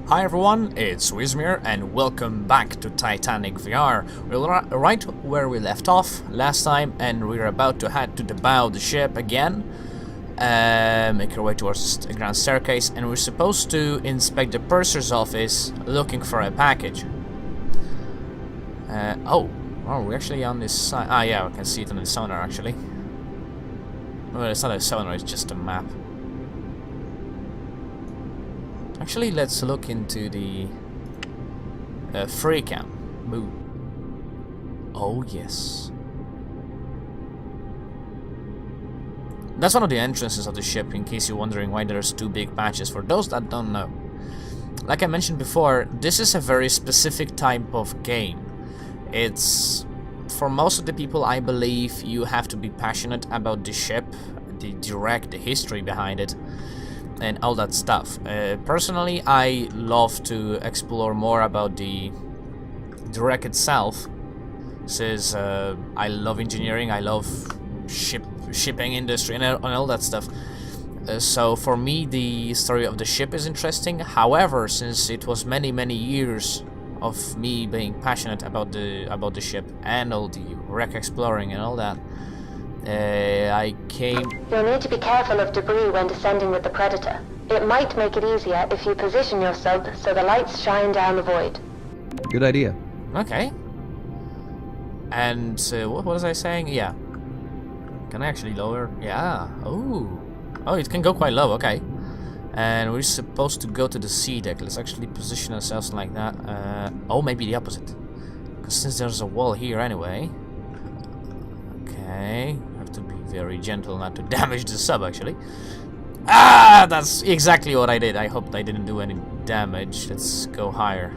Hi everyone, it's Wizmir and welcome back to Titanic VR. We're right where we left off last time and we're about to head to the bow of the ship again. Make our way towards the grand staircase and we're supposed to inspect the purser's office looking for a package. Oh, we're actually on this side. Ah yeah, I can see it on the sonar actually. Well, it's not a sonar, it's just a map. Actually, let's look into the free cam. Move. Oh yes. That's one of the entrances of the ship, in case you're wondering why there's two big patches. For those that don't know, like I mentioned before, this is a very specific type of game. It's, for most of the people, I believe you have to be passionate about the ship, the history behind it, and all that stuff. Personally, I love to explore more about the wreck itself, since I love engineering, I love shipping industry and all that stuff. So for me, the story of the ship is interesting. However, since it was many years of me being passionate about the ship and all the wreck exploring and all that, I came... You'll need to be careful of debris when descending with the Predator. It might make it easier if you position your sub so the lights shine down the void. Good idea. Okay. And what was I saying? Yeah. Can I actually lower? Yeah. Oh, it can go quite low. Okay. And we're supposed to go to the sea deck. Let's actually position ourselves like that. Oh, maybe the opposite. Because since there's a wall here anyway. Okay. To be very gentle not to damage the sub actually. Ah, that's exactly what I did. I hope I didn't do any damage. Let's go higher.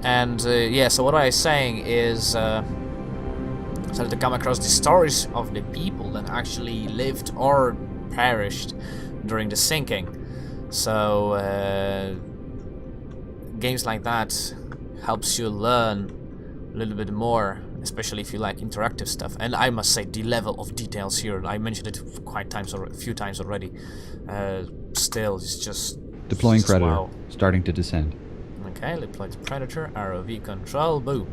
And yeah, so what I was saying is started to come across the stories of the people that actually lived or perished during the sinking. So games like that helps you learn a little bit more, especially if you like interactive stuff. And I must say, the level of details here, I mentioned it a few times already, still it's just deploying Predator, wow. Starting to descend. Okay, deploy the Predator, ROV control, boom.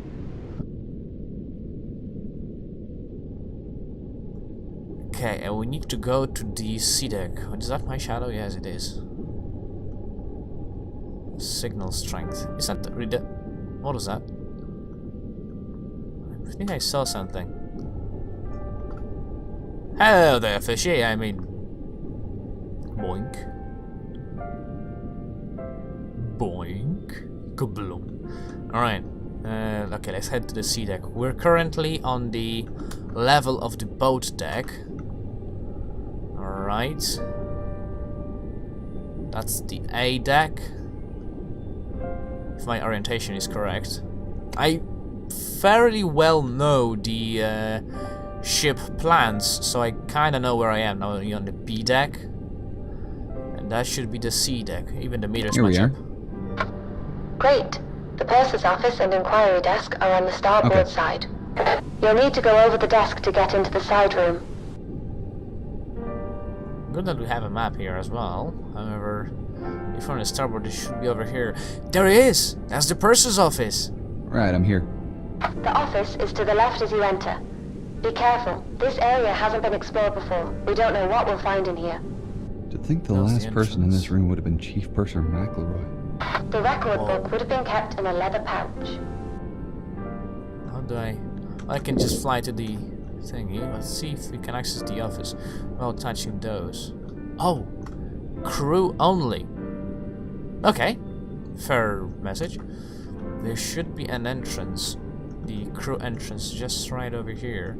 Okay, and we need to go to the sea deck. Is that my shadow? Yes, it is. Signal strength. Is that what was that? I think I saw something. Hello there, fishy. I mean, boink, boink, kabloom. All right. Okay, let's head to the sea deck. We're currently on the level of the boat deck. All right. That's the A deck, if my orientation is correct. I fairly well know the ship plans, so I kinda know where I am. Now you're on the B deck, and that should be the C deck. Even the meters match up. Great. The purser's office and inquiry desk are on the starboard side. You'll need to go over the desk to get into the side room. Good that we have a map here as well. However, if we're on the starboard, it should be over here. There it is! That's the purser's office! Right, I'm here. The office is to the left as you enter. Be careful. This area hasn't been explored before. We don't know what we'll find in here. To think the last person in this room would have been Chief Purser McElroy. The record book would have been kept in a leather pouch. How do I can just fly to the thingy. Let's see if we can access the office without touching those. Oh! Crew only. Okay. Fair message. There should be an entrance. The crew entrance just right over here.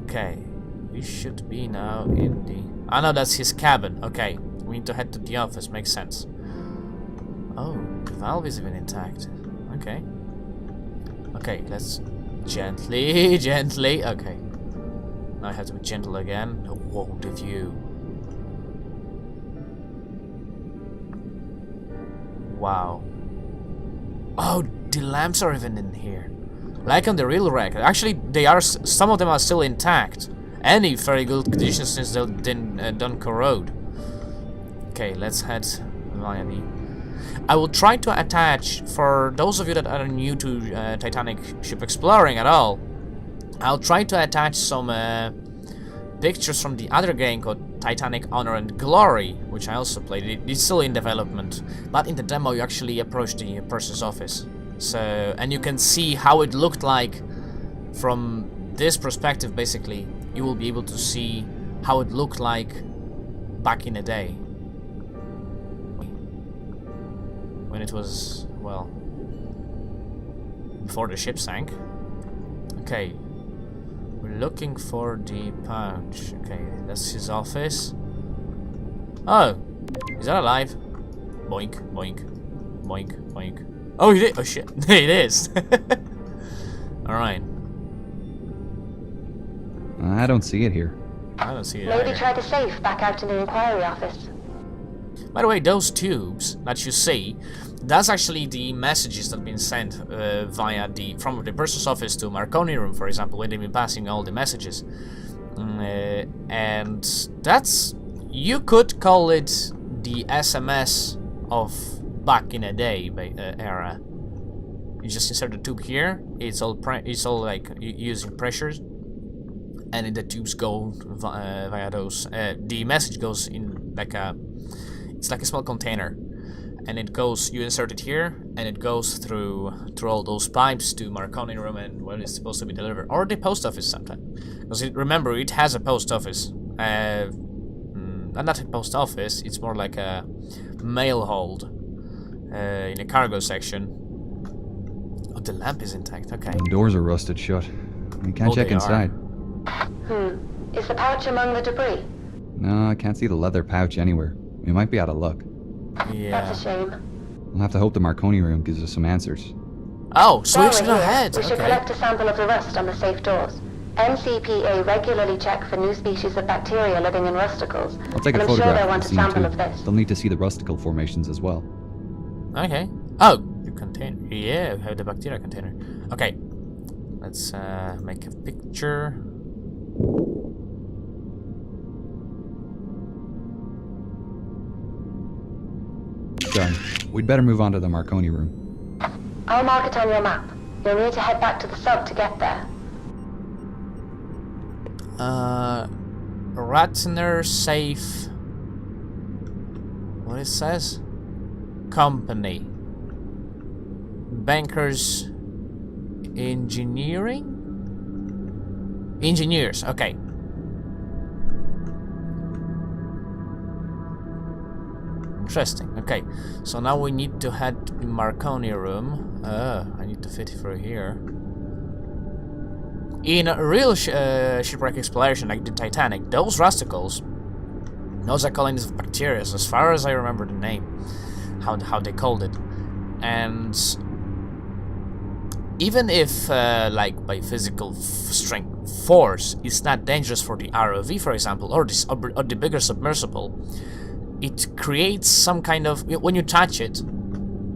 Okay. We should be now in the... Ah no, that's his cabin. Okay. We need to head to the office. Makes sense. Oh, the valve is even intact. Okay. Okay, let's... Gently. Okay. Now I have to be gentle again. Oh, whoa, the view. Wow. Oh, the lamps are even in here. Like on the real wreck. Actually, they are. Some of them are still intact. And in very good condition since they don't corrode. Okay, let's head via the... I will try to attach, for those of you that are new to Titanic ship exploring at all, I'll try to attach some pictures from the other game called Titanic Honor and Glory, which I also played. It's still in development, but in the demo you actually approach the purser's office. So, and you can see how it looked like from this perspective. Basically, you will be able to see how it looked like back in the day. When it was, well, before the ship sank. Okay. We're looking for the pouch. Okay, that's his office. Oh! Is that alive? Boink, boink, boink, boink. Oh, it is! Oh shit! It is! Alright. I don't see it here. I don't see it Maybe either. try the safe back out in the inquiry office. By the way, those tubes that you see, that's actually the messages that have been sent via from the purser's office to Marconi room, for example, when they've been passing all the messages. And that's, you could call it the SMS of back in a day era. You just insert the tube here. It's all like using pressures, and then the tubes go via those. The message goes in like a. It's like a small container, and it goes. You insert it here, and it goes through all those pipes to Marconi room, and where it's supposed to be delivered, or the post office sometimes. Because remember, it has a post office. Not a post office. It's more like a mail hold in a cargo section. Oh, the lamp is intact. Okay. The doors are rusted shut. We can't check inside. Is the pouch among the debris? No, I can't see the leather pouch anywhere. We might be out of luck. Yeah. That's a shame. We'll have to hope the Marconi room gives us some answers. Oh, so While we should we're go here, ahead. We should Okay. collect a sample of the rust on the safe doors. NCPA regularly check for new species of bacteria living in rusticles. I'll take and a I'm sure photograph they'll of want the a scene sample too. of this. They'll need to see the rusticle formations as well. Okay. Oh, the container. Yeah, we have the bacteria container. Okay. Let's make a picture. Done. We'd better move on to the Marconi room. I'll mark it on your map. You'll need to head back to the sub to get there. Ratner Safe. What it says? Company. Bankers. Engineering? Engineers, okay. Interesting, okay. So now we need to head to the Marconi room. I need to fit through here. In a real shipwreck exploration like the Titanic, those rusticles, those are colonies of bacteria, as far as I remember the name, how they called it. And even if, like, by physical strength force, it's not dangerous for the ROV, for example, or the bigger submersible, it creates some kind of... When you touch it,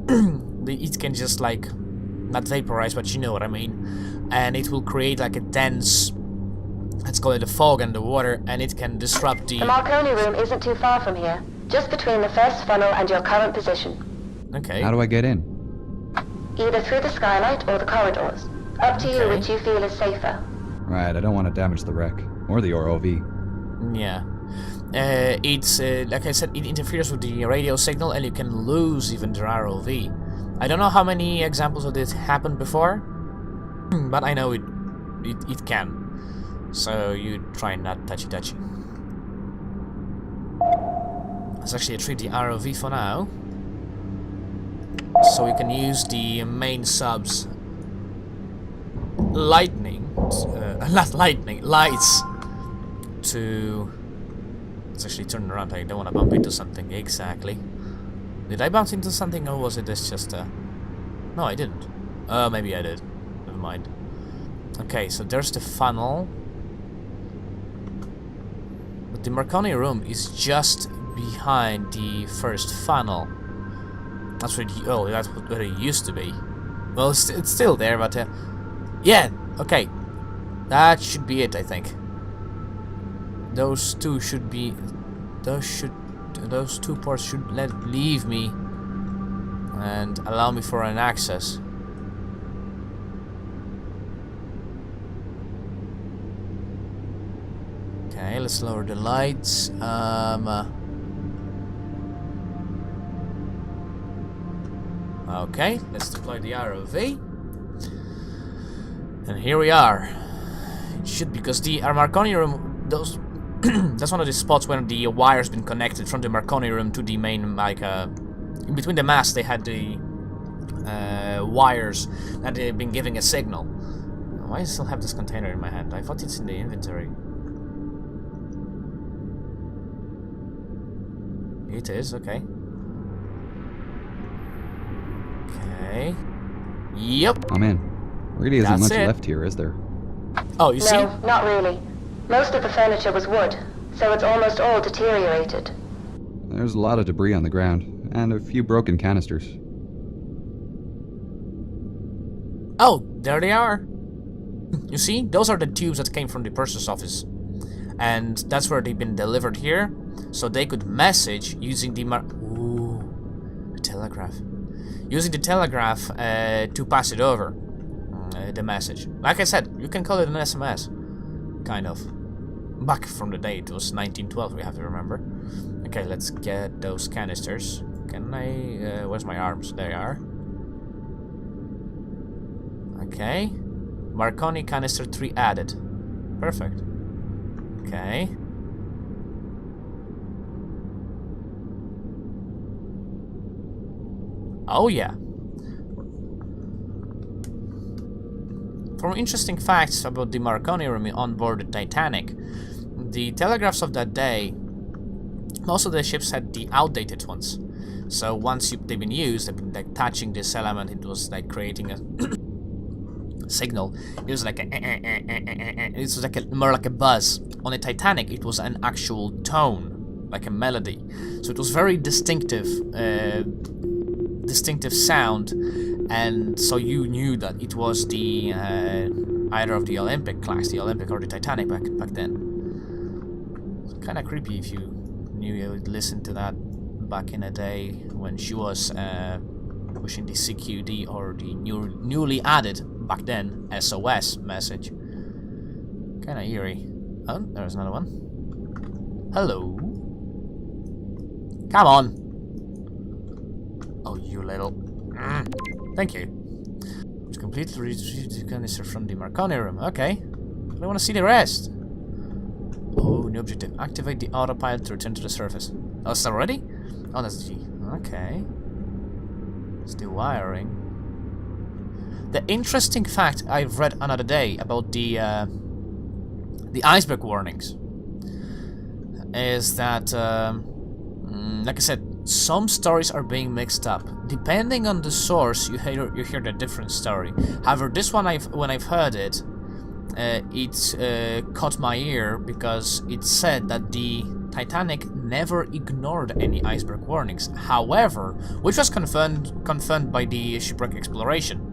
it can just, like, not vaporize, but you know what I mean. And it will create, like, a dense... Let's call it a fog underwater, and it can disrupt the... The Marconi room isn't too far from here. Just between the first funnel and your current position. Okay. How do I get in? Either through the skylight or the corridors. Up to you Okay. which you feel is safer. Right, I don't want to damage the wreck. Or the ROV. Yeah. It's, like I said, it interferes with the radio signal, and you can lose even the ROV. I don't know how many examples of this happened before, but I know it can. So you try not touchy. Let's actually retrieve the ROV for now, so we can use the main sub's lights to... Let's actually turn around. I don't want to bump into something. Exactly. Did I bounce into something, or was it this just a... No, I didn't. Maybe I did. Never mind. Okay, so there's the funnel. But the Marconi room is just behind the first funnel. That's where that's where it used to be. Well, it's still there, but yeah, okay. That should be it, I think. Those two should be... Those should... those two ports should leave me and allow me for an access. Okay, let's lower the lights. Okay, let's deploy the ROV. And here we are. It should, because the Marconi room, those that's one of the spots where the wire's been connected from the Marconi room to the main, like, in between the masts they had the wires that they've been giving a signal. Why do I still have this container in my hand? I thought it's in the inventory. It is, okay. Okay. Yep. Oh man, really isn't That's much it. left here, is there? Oh, you see? No, not really. Most of the furniture was wood, so it's almost all deteriorated. There's a lot of debris on the ground, and a few broken canisters. Oh, there they are. You see? Those are the tubes that came from the purser's office. And that's where they've been delivered here, so they could message using the the telegraph. Using the telegraph to pass it over, the message. Like I said, you can call it an SMS, kind of. Back from the day, it was 1912, we have to remember. Okay, let's get those canisters. Can I... where's my arms? There they are. Okay. Marconi canister 3 added. Perfect. Okay. Oh yeah. From interesting facts about the Marconi room on board the Titanic, the telegraphs of that day, most of the ships had the outdated ones. So once they've been used, they've been like touching this element, it was like creating a signal. It was like a it was like more like a buzz. On the Titanic, it was an actual tone, like a melody. So it was very distinctive sound, and so you knew that it was the either of the Olympic class, the Olympic or the Titanic back then. It's kind of creepy if you knew you would listen to that back in the day when she was pushing the CQD or the newly added back then SOS message. Kind of eerie. Oh, there's another one. Hello. Come on. Oh, you little... Thank you. It's completely retrieved the canister from the Marconi room. Okay. I want to see the rest. Oh, new objective. Activate the autopilot to return to the surface. Oh, it's already? Oh, that's G. Okay. It's the wiring. The interesting fact I've read another day about the iceberg warnings is that, like I said, some stories are being mixed up. Depending on the source, you hear the different story. However, this one, when I've heard it, it caught my ear because it said that the Titanic never ignored any iceberg warnings. However, which was confirmed by the shipwreck exploration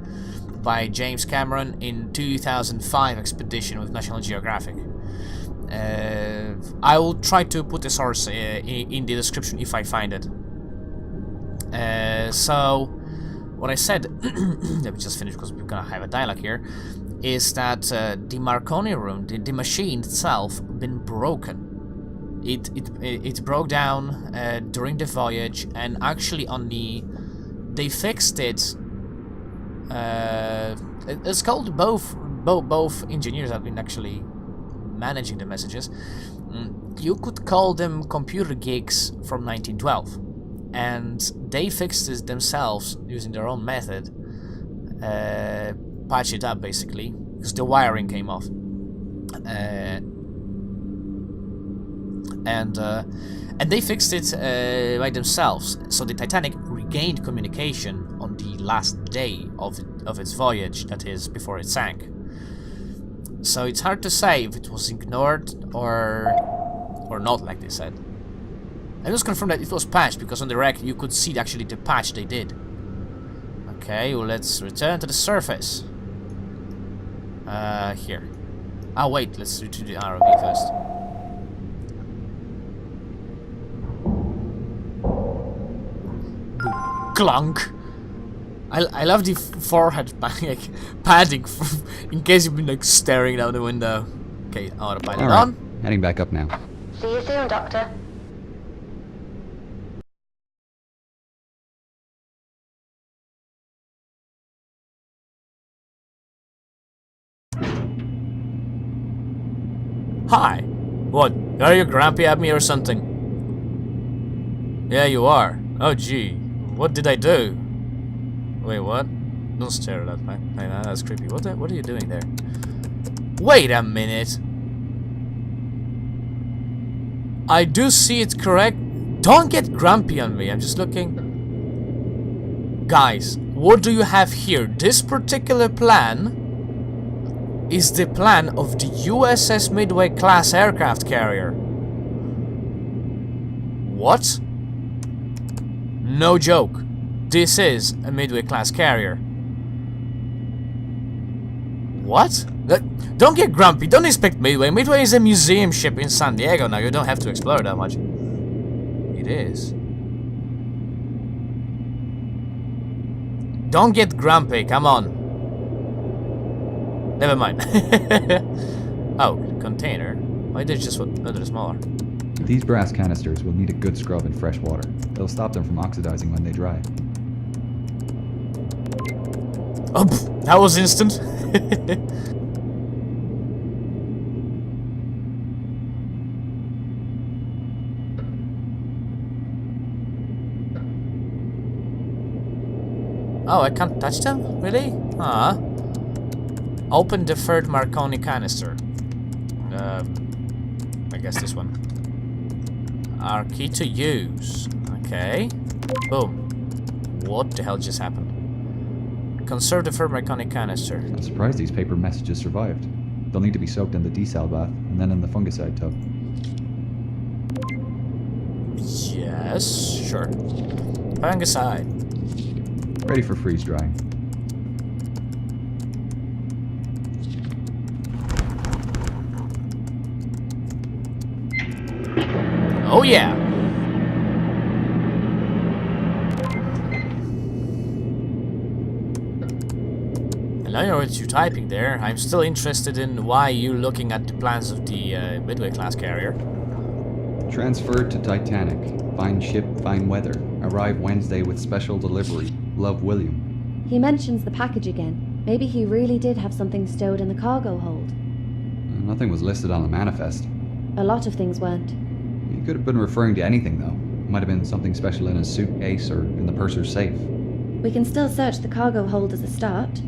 by James Cameron in 2005 expedition with National Geographic. I will try to put the source in the description if I find it. So, what I said, let me just finish because we're gonna have a dialogue here, is that the Marconi room, the machine itself, been broken. It broke down during the voyage, and actually they fixed it. It's called both engineers have been actually managing the messages. You could call them computer geeks from 1912, and they fixed it themselves using their own method. Patch it up basically because the wiring came off, and they fixed it by themselves. So the Titanic regained communication on the last day of its voyage, that is, before it sank. So it's hard to say if it was ignored or not, like they said. I just confirmed that it was patched because on the wreck you could see actually the patch they did. Okay, well, let's return to the surface. Here. Oh wait, let's do the ROV first. Clunk. I love the forehead padding in case you've been like staring out the window. Okay, autopilot on. Heading back up now. See you soon, Doctor. Hi. What? Are you grumpy at me or something? Yeah, you are. Oh, gee. What did I do? Wait, what? Don't stare at that. Hey, that's creepy. What are you doing there? Wait a minute. I do see it correct. Don't get grumpy on me. I'm just looking. Guys, what do you have here? This particular plan is the plan of the USS Midway class aircraft carrier. What? No joke. This is a Midway class carrier. What? Don't get grumpy. Don't expect Midway. Midway is a museum ship in San Diego now. You don't have to explore that much. It is. Don't get grumpy. Come on. Never mind. Oh, container. Why did just what? Oh, they're smaller. These brass canisters will need a good scrub in fresh water. It'll stop them from oxidizing when they dry. Oh, that was instant. Oh, I can't touch them? Really? Ah. Open deferred Marconi canister. I guess this one. Our key to use. Okay. Boom. What the hell just happened? Conserve deferred Marconi canister. I'm surprised these paper messages survived. They'll need to be soaked in the desal bath and then in the fungicide tub. Yes, sure. Fungicide. Ready for freeze drying. Oh yeah. I know what you're typing there. I'm still interested in why you're looking at the plans of the Midway class carrier. Transferred to Titanic. Fine ship, fine weather. Arrive Wednesday with special delivery. Love, William. He mentions the package again. Maybe he really did have something stowed in the cargo hold. Nothing was listed on the manifest. A lot of things weren't. He could have been referring to anything, though. Might have been something special in his suitcase or in the purser's safe. We can still search the cargo hold as a start.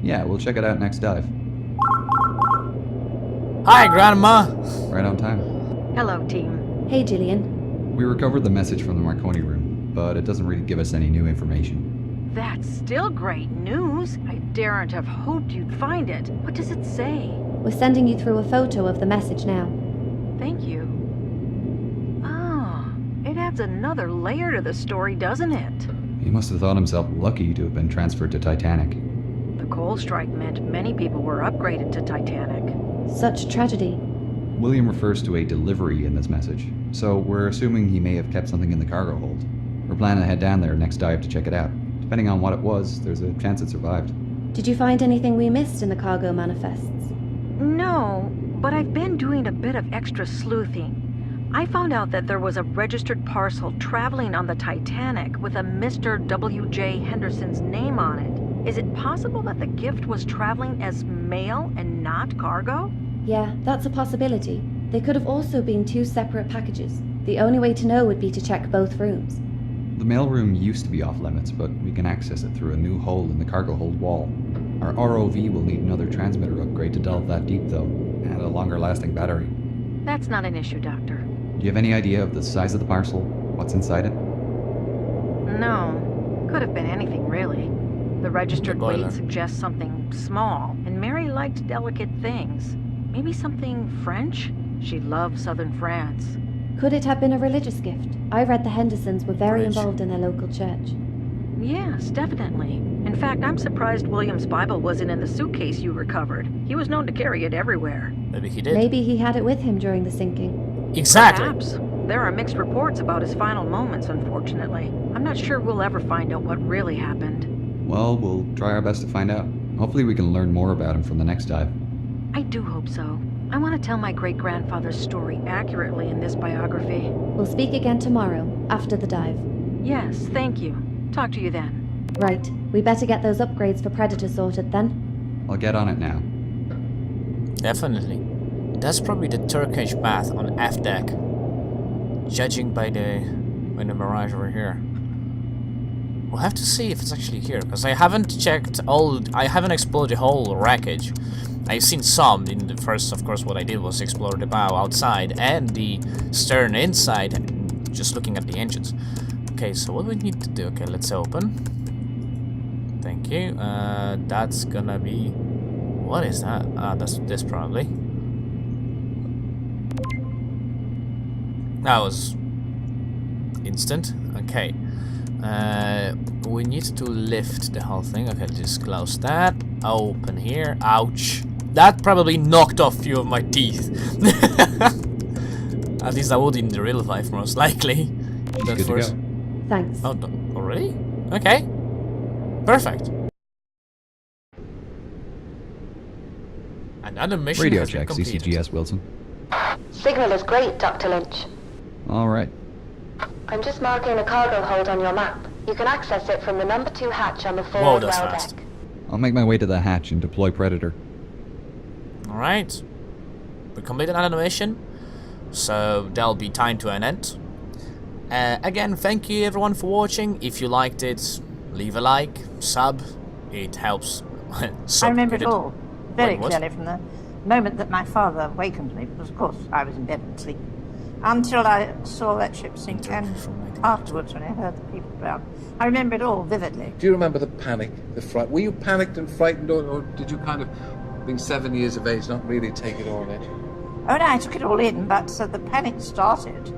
Yeah, we'll check it out next dive. Hi, Grandma. Right on time. Hello, team. Hey, Gillian. We recovered the message from the Marconi room, but it doesn't really give us any new information. That's still great news. I daren't have hoped you'd find it. What does it say? We're sending you through a photo of the message now. Thank you. Ah, it adds another layer to the story, doesn't it? He must have thought himself lucky to have been transferred to Titanic. The coal strike meant many people were upgraded to Titanic. Such tragedy. William refers to a delivery in this message, so we're assuming he may have kept something in the cargo hold. We're planning to head down there next dive to check it out. Depending on what it was, there's a chance it survived. Did you find anything we missed in the cargo manifests? No, but I've been doing a bit of extra sleuthing. I found out that there was a registered parcel traveling on the Titanic with a Mr. W.J. Henderson's name on it. Is it possible that the gift was traveling as mail and not cargo? Yeah, that's a possibility. They could have also been two separate packages. The only way to know would be to check both rooms. The mailroom used to be off limits, but we can access it through a new hole in the cargo hold wall. Our ROV will need another transmitter upgrade to delve that deep, though, and a longer lasting battery. That's not an issue, Doctor. Do you have any idea of the size of the parcel? What's inside it? No. Could have been anything, really. The registered weight suggests something small, and Mary liked delicate things. Maybe something French? She loved southern France. Could it have been a religious gift? I read the Hendersons were very involved in their local church. Yes, definitely. In fact, I'm surprised William's Bible wasn't in the suitcase you recovered. He was known to carry it everywhere. Maybe he did. Maybe he had it with him during the sinking. Exactly. Perhaps. There are mixed reports about his final moments, unfortunately. I'm not sure we'll ever find out what really happened. Well, we'll try our best to find out. Hopefully we can learn more about him from the next dive. I do hope so. I want to tell my great-grandfather's story accurately in this biography. We'll speak again tomorrow, after the dive. Yes, thank you. Talk to you then. Right, we better get those upgrades for Predator sorted then. I'll get on it now. Definitely. That's probably the Turkish bath on F deck. Judging by the mirage over here. We'll have to see if it's actually here, because I haven't explored the whole wreckage. I've seen some. In the first, of course, what I did was explore the bow outside and the stern inside, just looking at the engines. Okay, so what we need to do? Okay, let's open. Thank you. That's gonna be... What is that? That's this probably. That was instant. Okay. We need to lift the whole thing. Okay, just close that. Open here. Ouch. That probably knocked off a few of my teeth. At least I would in the real life, most likely. Good to go. Thanks. Oh, already? Okay. Perfect. Another mission Radio has been check, completed. CCGS Wilson. Signal is great, Dr. Lynch. Alright. I'm just marking the cargo hold on your map. You can access it from the number 2 hatch on the Whoa, forward that's rail fast. deck. I'll make my way to the hatch and deploy Predator. Alright. We completed another mission, so there'll be time to an end. Again, thank you everyone for watching. If you liked it, leave a like, sub. It helps. I remember it all very What? clearly from the moment that my father awakened me, because of course I was in bed and asleep, until I saw that ship sink, and afterwards when I heard the people drown. I remember it all vividly. Do you remember the panic, the fright? Were you panicked and frightened, or did you kind of, being 7 years of age, not really take it all in? Oh no, I took it all in, but the panic started,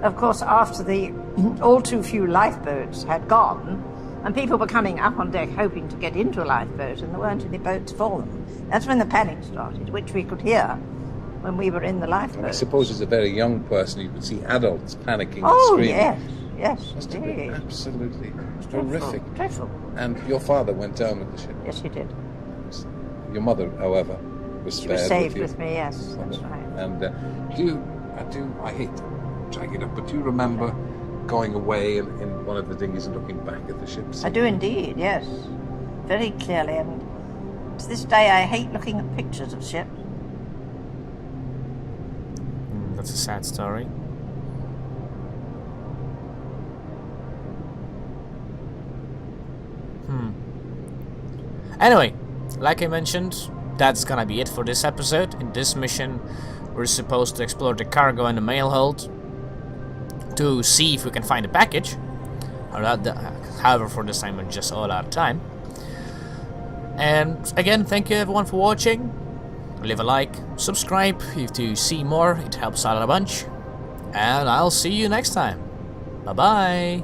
of course, after the all too few lifeboats had gone, and people were coming up on deck hoping to get into a lifeboat, and there weren't any boats for them. That's when the panic started, which we could hear when we were in the lifeboat. I suppose as a very young person, you could see adults panicking Oh, and screaming. yes, Must have been indeed. absolutely Dreadful, horrific. dreadful. And your father went down with the ship. Yes, he did. Your mother, however, was She spared was saved with you. with me, yes, that's right. And I hate to drag it up, but do you remember going away in one of the dinghies and looking back at the ship? I do indeed, yes. Very clearly, and to this day I hate looking at pictures of ships. That's a sad story. Anyway, like I mentioned, that's gonna be it for this episode. In this mission, we're supposed to explore the cargo and the mail hold to see if we can find a package. However, for this time, we're just all out of time. And again, thank you everyone for watching. Leave a like, subscribe if to see more, it helps out a bunch. And I'll see you next time. Bye bye.